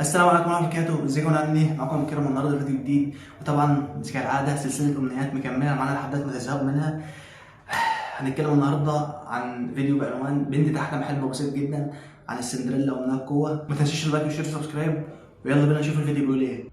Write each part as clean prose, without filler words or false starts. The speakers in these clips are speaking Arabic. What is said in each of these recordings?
السلام عليكم ورحمة الله وبركاته، ازيكم عاملين ايه؟ معاكم كريم النهارده فيديو جديد، وطبعا زي كالعادة سلسلة أمنيات مكملة معانا لحد ما تزهقوا منها. هنتكلم النهارده عن فيديو بعنوان بنت تحلم حلم بسيط جدا عن السندريلا ومنها القوة. ما تنسيش اللايك والشير وسبسكرايب، ويلا بينا نشوف الفيديو بيقول ايه.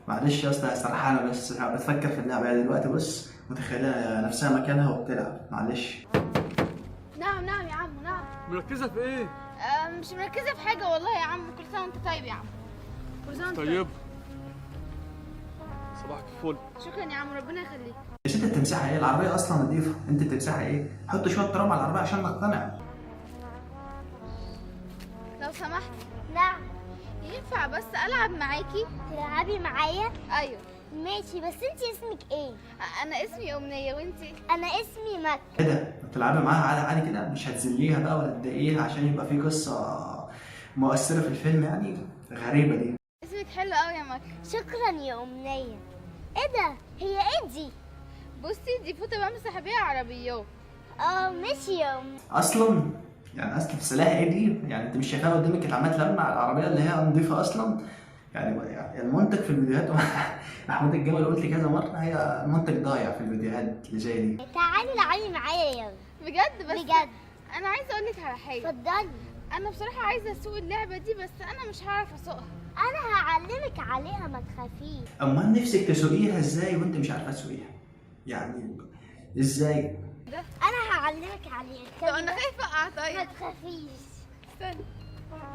معلش يا اسطى سرحانة بس بتفكر في اللعبة دلوقتي. بص متخيلة نفسها مكانها وبتلعب. معلش. نعم يا عم نعم. مركزة في ايه؟ مش مركزة في حاجة والله يا عم. كل سنة وانت طيب يا عم. كل سنة وانت طيب. صباحك الفل. شكرا يا عم، ربنا يخليك. يا ست بتمسحها ايه؟ العربية أصلا نضيفة، أنت بتمسحها ايه؟ حط شوية تراب على العربية عشان نقتنع. لو سمحت. نعم. ينفع بس ألعب معاكي؟ تلعبي معايا؟ أيوه. ماشي، بس انتي اسمك ايه؟ أنا اسمي أمنية، وانتي؟ انا اسمي مك. ايه ده؟ بتلعبي معاها عادي عادي كده؟ مش هتذليها بقى ولا تضايقيها عشان يبقى في قصة مؤثرة في الفيلم يعني؟ غريبة دي. اسمك حلو قوي يا مك. شكرا يا امنية. ايه ده؟ هي ايه دي؟ بصي دي فوطة بمسح بيها عربيات. ماشي يا اصلا يعني اصل في سلاح ايه دي؟ يعني انت مش شايفاها قدامك كانت عماله تلمع على العربيه اللي هي نظيفه اصلا؟ يعني المنتج في الفيديوهات محمود الجمل قلت كذا مره، هي المنتج ضايع في الفيديوهات اللي زي دي. تعالي العبي معايا يلا. بجد؟ بس بجد. أنا عايزة أقولك على حاجة. اتفضلي. أنا بصراحة عايزة أسوق اللعبة دي، بس أنا مش هعرف أسوقها. انا هعلمك عليها، ما تخافيش. امال نفسك تسوقيها ازاي وانت مش عارفه تسوقيها؟ يعني ازاي؟ انا هعلمك عليها. طب أنا خايفة أقع. ما طيب تخافيش. استني،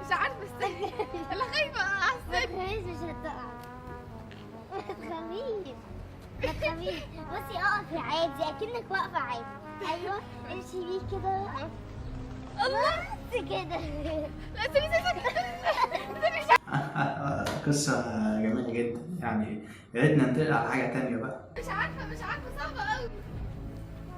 مش عارفة استني. أنا خايفة أقع. ما استني. تخافيش، مش هتقع. ما تخافيش. ما تخافيش. بصي اقفي عادي اكنك واقفه عادي. ايوه امشي بيه كده. الله بس كده. لا استني. قصه جميله جدا يعني. يا ريتنا ننتقل على حاجه تانية بقى. مش عارفة صعبة قوي.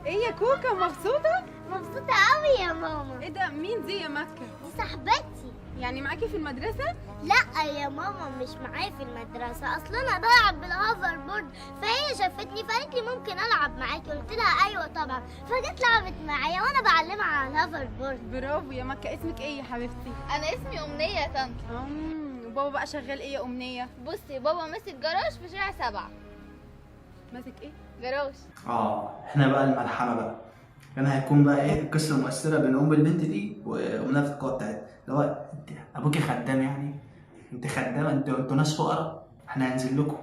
ايه يا كوكا، مبسوطة؟ مبسوطه قوي يا ماما. ايه ده؟ مين دي يا مكة؟ دي صاحبتي. يعني معاكي في المدرسة؟ لا يا ماما مش معايا في المدرسه، اصلا انا بلعب بالهوفر بورد، فهي شافتني فقالت لي ممكن العب معاكي، قلت لها ايوه طبعا، فجت لعبت معايا وانا بعلمها على الهوفر بورد. برافو يا مكة. اسمك ايه يا حبيبتي؟ أنا اسمي أمنية يا طنط. وبابا بقى شغال ايه يا أمنية؟ بصي بابا ماسك جراج في شارع 7. ماسك ايه؟ جراج. احنا بقى الملحمه بقى. كان هيكون بقى ايه القصه المؤثره بين ام البنت دي وامنيه في القوه بتاعتها، اللي هو انت ابوكي خدام يعني؟ انت خدامه؟ انتوا ناس فقراء، احنا هننزل لكم.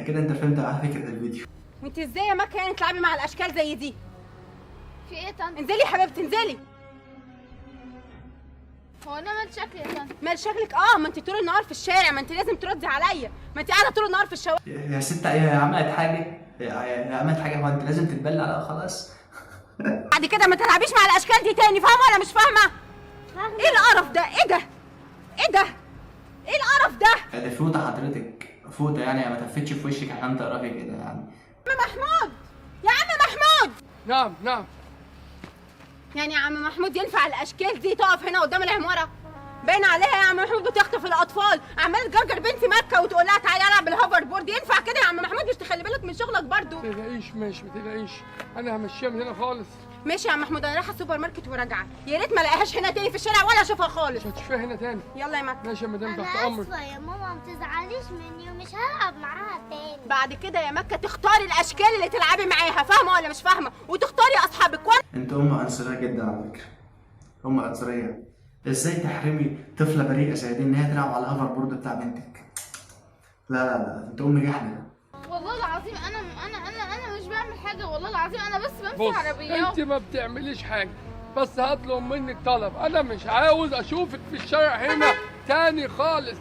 كده انت فهمت على فكره الفيديو. وانت ازاي يا مكة يعني تلعبي مع الاشكال زي دي؟ في إيه يا طنط؟ انزلي يا حبيبتي انزلي. هو أنا مال شكلي يا طنط؟ مال شكلك؟ ما انت طول النهار في الشارع، ما انت لازم تردي عليا، ما انت قاعدة طول النهار في الشوارع. يا ست هي عملت حاجه؟ هي عملت حاجه؟ هو انت لازم تتبلى عليها خلاص؟ بعد كده ما تلعبيش مع الاشكال دي تاني، فاهمة ولا مش فاهمة؟ ايه القرف ده؟ ايه ده؟ ايه ده؟ ايه القرف ده؟ دي فوطه حضرتك، فوطه يعني ما تفتش في وشك عشان تقرفي كده يعني. عم محمود، يا عم محمود. نعم. يعني يا عم محمود ينفع الاشكال دي تقف هنا قدام العماره؟ باين عليها يا عم محمود بتخطف الاطفال، عمال تجرجر بنتي مكه وتقول لها تعالي العب بالهوفر بورد. ينفع كده يا عم محمود؟ مش تخلي بالك من شغلك برضو؟ ما تقلقيش، ماشي ما تقلقيش، انا همشيها من هنا خالص. ماشي يا عم محمود، انا رايحه السوبر ماركت وراجعه، يا ريت ما الاقيهاش هنا تاني في الشارع ولا اشوفها خالص. مش هتشوفيها هنا تاني. يلا يا مكه. ماشي يا مدام، تحت انا امرك. اسفه يا ماما، ما تزعليش مني ومش هلعب معاها تاني. بعد كده يا مكه تختاري الاشكال اللي تلعبي معاها، فاهمه ولا مش فاهمه؟ وتختاري اصحابك. وانا انت ام عنصريه جدا على فكره، ام عنصريه. ازاي تحرمي طفله بريئه زي دي ان هي تلعب على الهوفر بورد بتاع بنتك؟ لا انت ام جحده. والله العظيم أنا مش بعمل حاجة، والله العظيم أنا بس بص بمشي عربيات. انت ما بتعمليش حاجه، بس هطلب منك طلب. انا مش عاوز اشوفك في الشارع هنا تاني خالص،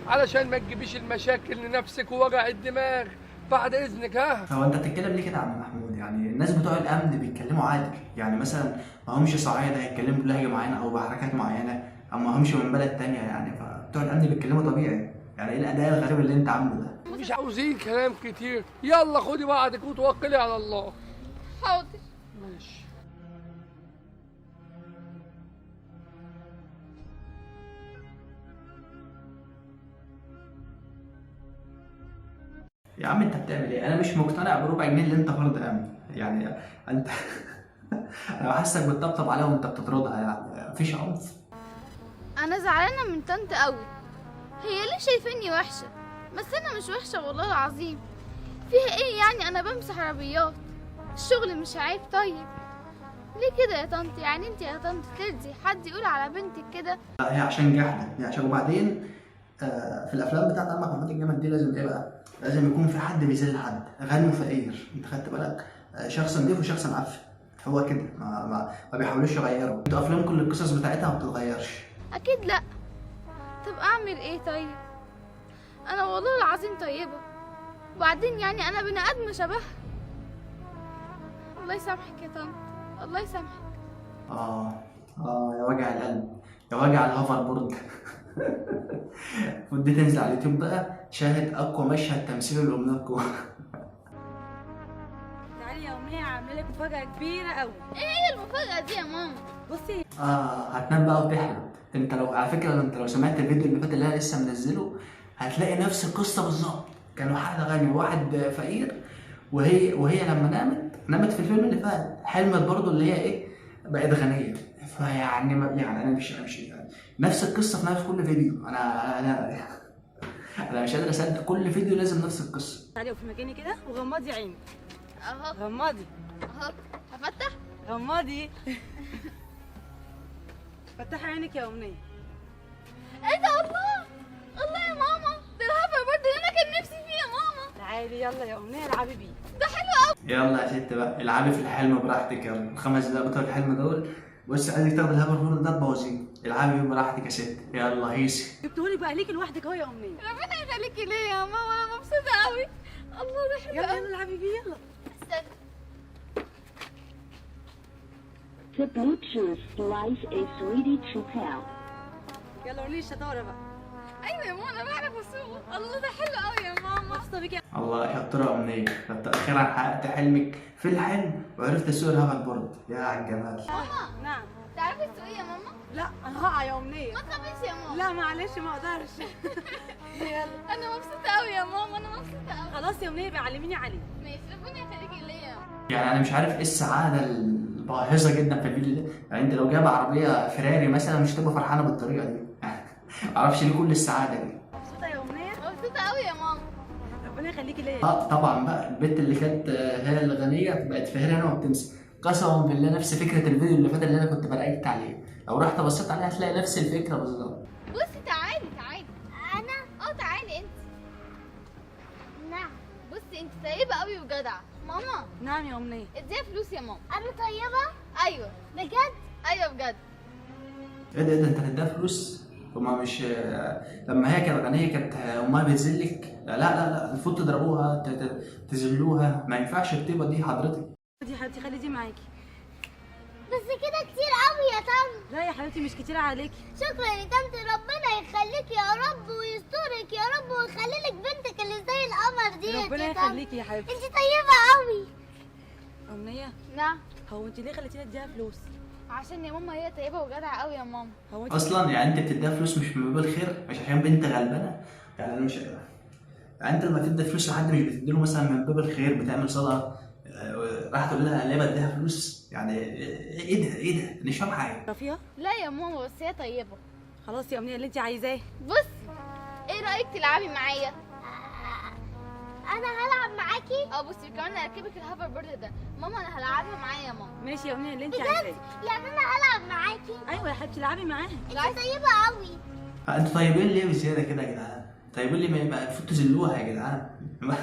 علشان ما تجيبيش المشاكل لنفسك ووجع الدماغ. بعد اذنك. هو انت بتتكلم ليه كده يا عم محمود؟ يعني الناس بتوع الامن بيتكلموا عادي، يعني مثلا ما همش صعايده هيتكلموا بلهجه معينه او بحركات معينه، او ما همش من بلد تانية يعني، فبتوع الامن بيتكلموا طبيعي. يعني ايه الاداء الغريب اللي انت عامله ده؟ مش عاوزين كلام كتير، يلا خدي بعضك وتوكلي على الله. حاضر. ماشي. يا عم انت بتعمل ايه؟ انا مش مقتنع بربع جنيه اللي انت فرض امن يعني. انت انا بحسك بتطبطب عليها وانت بتطردها، يعني مفيش عنف. انا زعلانه من طنط قوي، هي ليه شايفاني وحشه؟ بس انا مش وحشه والله العظيم. فيها ايه يعني؟ انا بمسح عربيات، الشغل مش عيب؟ طيب ليه كده يا طنط؟ يعني انت يا طنط ترضي حد يقول على بنتك كده؟ لا هي عشان جحده، هي عشان. وبعدين في الافلام بتاعت عم محمد الجمل دي لازم ايه بقى؟ لازم يكون في حد بيذل حد، غني وفقير. انت خدت بالك؟ شخص نضيف وشخص معفن، هو كده. ما بيحاولوش يغيروا. انتوا افلام كل القصص بتاعتها ما بتتغيرش. اكيد لا. طب اعمل ايه طيب؟ انا والله العظيم طيبه، وبعدين يعني انا بني ادم شبهها. الله يسامحك يا طنط، الله يسامحك. يا وجع القلب، يا وجع الهوفر بورد. ودي تنزل على اليوتيوب بقى، شاهد اقوى مشهد تمثيل الامنيه القوى. تعالي يا أمنية عاملة لك مفاجأة كبيرة أوي. ايه هي المفاجاه دي يا ماما؟ بصي هتنام بقى وتحلم. انت لو على فكره، انت لو سمعت الفيديو اللي فات اللي انا لسه منزله، هتلاقي نفس القصه بالظبط. كان واحد غني وواحد فقير، وهي لما نامت في الفيلم اللي فات، حلمت برضه اللي هي ايه، بقت غنيه. فيعني يعني انا مش يعني نفس القصه في نفس كل فيديو. انا مش قادر اصدق، كل فيديو لازم نفس القصه. تعالي وفي مكاني كده وغمضي عينك. اهو غمضي اهو. هفتح؟ غمضي. فتحي عينك يا أمنية. ايه ده؟ الله الله يا ماما، ده الهافر برضه اللي انا كان نفسي فيه يا ماما. تعالي يلا يا أمنية العبي بيه. ده حلو قوي. يلا يا ست بقى، العبي في الحلم براحتك. يلا ال5 دقايق بتوع الحلم دول، بص عايزك تاخد الهافر بورد ده تبوظيه. العبي بيه براحتك يا ست. يلا هيسي. جبتهولك بقى ليكي لوحدك أهو يا أمنية. ربنا يخليكي ليا يا ماما، انا مبسوطه قوي. الله ده حلو يلا قوي. يلا العبي بيه يلا. استنى. The Bluetooth device is ready to pair. يلا قولي الشطارة بقى. ايوه يا ماما، انا بعرف اسوق. الله ده حلو قوي يا ماما. مبسوطة بيكي. الله شطورة أمنية، انت أخيرا حققت حلمك في الحلم وعرفت تسوق الهافر بورد. يا على الجمال. ماما نعم. تعرفي تسوقي يا ماما؟ لا أنا هقع يا أمنية. ما تخافيش يا ماما. لا معلش ما أقدرش. يلا انا مبسوطه قوي يا ماما، انا مبسوطه قوي. خلاص يا أمنية بقى علميني عليه. ماشي، ربنا يخليكي ليا. يعني أنا مش عارف إيه السعادة الباهظة جدا في الفيديو ده. يعني أنت لو جايب عربية فيراري مثلا مش هتبقى فرحانة بالطريقة دي. معرفش ليه كل السعادة دي. مبسوطة يا أمنية. مبسوطه قوي يا ماما. ربنا يخليكي ليا. طبعا بقى البت اللي كانت هي الغنية بقت فهيرة هنا وبتمسك. قسما بالله نفس فكرة الفيديو اللي فات اللي أنا كنت برأيت عليه. لو رحت بصيت عليها هتلاقي نفس الفكرة بالظبط. بصي تعالي تعالي. انا تعالي انت. نعم. بصي انت طيبه قوي وجدعه. ماما نعم يا أمنية. اديها فلوس يا ماما. انا طيبة ايوه بجد. ايوه بجد. ايه ده انت هتديها فلوس؟ هما مش لما هي كانت غنيه كانت امها بتذلك؟ لا المفروض تضربوها تذلوها، ما ينفعش الطيبه دي حضرتك. دي حبيبتي خلي دي معاكي. بس كده كتير قوي يا طنط. لا يا حبيبتي مش كتير عليكي. شكرا يا طنط، ربنا يخليك يا رب ويسترك يا رب ويخلي لك بنتك اللي زي القمر دي. ربنا يخليكي يا حبيبتي. انت طيبة قوي. أمنية نعم. هو انت ليه خليتيها تديها فلوس؟ عشان يا ماما هي طيبه وجدعه قوي يا ماما. هو انت اصلا يعني انت بتديها فلوس مش من باب الخير، مش عشان بنت غلبانه؟ يعني انا مش يعني انت لما تدي فلوس لحد مش بتديله مثلا من باب الخير، بتعمل صدقه، راح تقول لها ليه بديها فلوس؟ يعني ايه ده؟ مش فاهم حاجه. تعرفيها؟ لا يا ماما، بس هي طيبه. خلاص يا أمنية اللي انت عايزاه. بصي ايه رايك تلعبي معايا؟ انا هلعب معاكي. بصي كمان هركبك الهافر بورد ده. ماما انا هلعبها معايا يا ماما. ماشي يا أمنية اللي انت عايزاه. يعني انا هلعب معاكي. ايوه يا حبيبتي العبي معاها. انت طيبة قوي. انتوا طيبين ليه بزياده كده يا جدعان؟ طيبين ليه؟ ما المفروض تذلوها يا جدعان. ما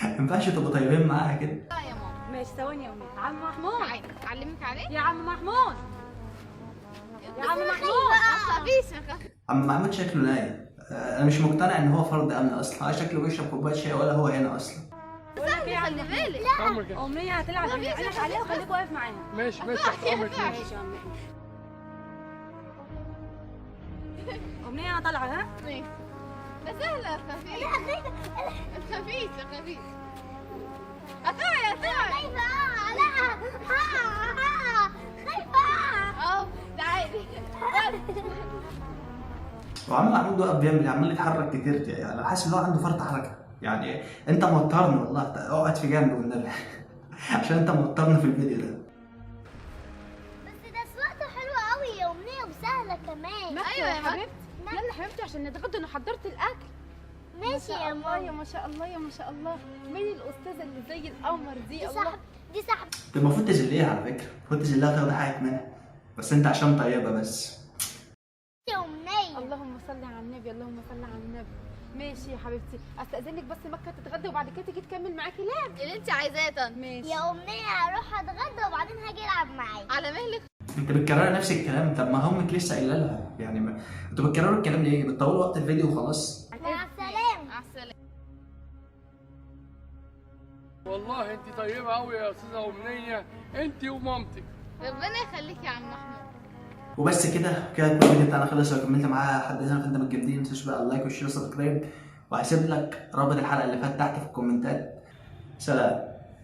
ينفعش تبقوا طيبين معاها كده. لا يا ماما. ماشي ثواني يا أمنية. عم محمود. تعالي اعلمك عليه. يا عم محمود. يا عم محمود. ما تخافيش ما تخافيش. عم محمود شكله نايم. انا مش مقتنع ان هو فرد امن اصلا. شكله بيشرب كوبايه شاي ولا هو هنا اصلا. بقول لك ايه يا عم خلي محمود؟ بالك. امرك إيه؟ أمنية هتلعب عينك عليها وخليك واقف معاها. ماشي ماشي امرك ماشي. ماشي يا عم محمود. أمنية أنا طالعة ها؟ ماشي. ده سهله، ما تخافيش. ما تخافيش ما تخافيش. هتقعي هتقعي. خايفة. لا. خايفة. تعالي. وعم محمود واقف بيعمل عمال يتحرك كتير، يعني حاسس ان هو عنده فرط حركه. يعني انت موترني والله، اقعد في جنبي والنبي عشان انت موترني في الفيديو ده. بس ده سواقته حلوه قوي يا امنيه وسهله كمان. مكة أيوة يا يا حبيبتي، يلا حبيبتي عشان نتغدى. انا حضرت الاكل. ماشي يا الله يا ماما. ما شاء الله يا ما شاء الله. مين الاستاذه اللي زي القمر دي؟ دي الله. صاحب دي صاحب انت المفروض تذليها على فكره، المفروض تذليها وتاخد حقك منها، بس انت عشان طيبه بس. يا امنيه. اللهم صل على النبي، اللهم صل على النبي. ماشي يا حبيبتي، استاذنك بس مكة تتغدى وبعد كده تيجي تكمل معاكي لعب. اللي انت عايزاه يا طنط. ماشي. يا امنيه هروح اتغدى وبعدين هاجي العب معاك. على مهلك. انت بتكرر نفس الكلام، طب ما امك لسه قايله لها يعني انتوا بتكرروا الكلام ليه؟ بتطولوا وقت الفيديو وخلاص. مع السلامه. مع السلامه. والله انت طيبه قوي يا استاذه امنيه، انت ومامتك. ربنا يخليك يا عم محمود. وبس كده يكون الفيديو بتاعنا خلص. لو كملت معايا لحد هنا فانت من الجامدين، ما تنساش بقى اللايك والشير والسبسكرايب، وهسيب لك رابط الحلقه اللي فاتت تحت في الكومنتات. سلام.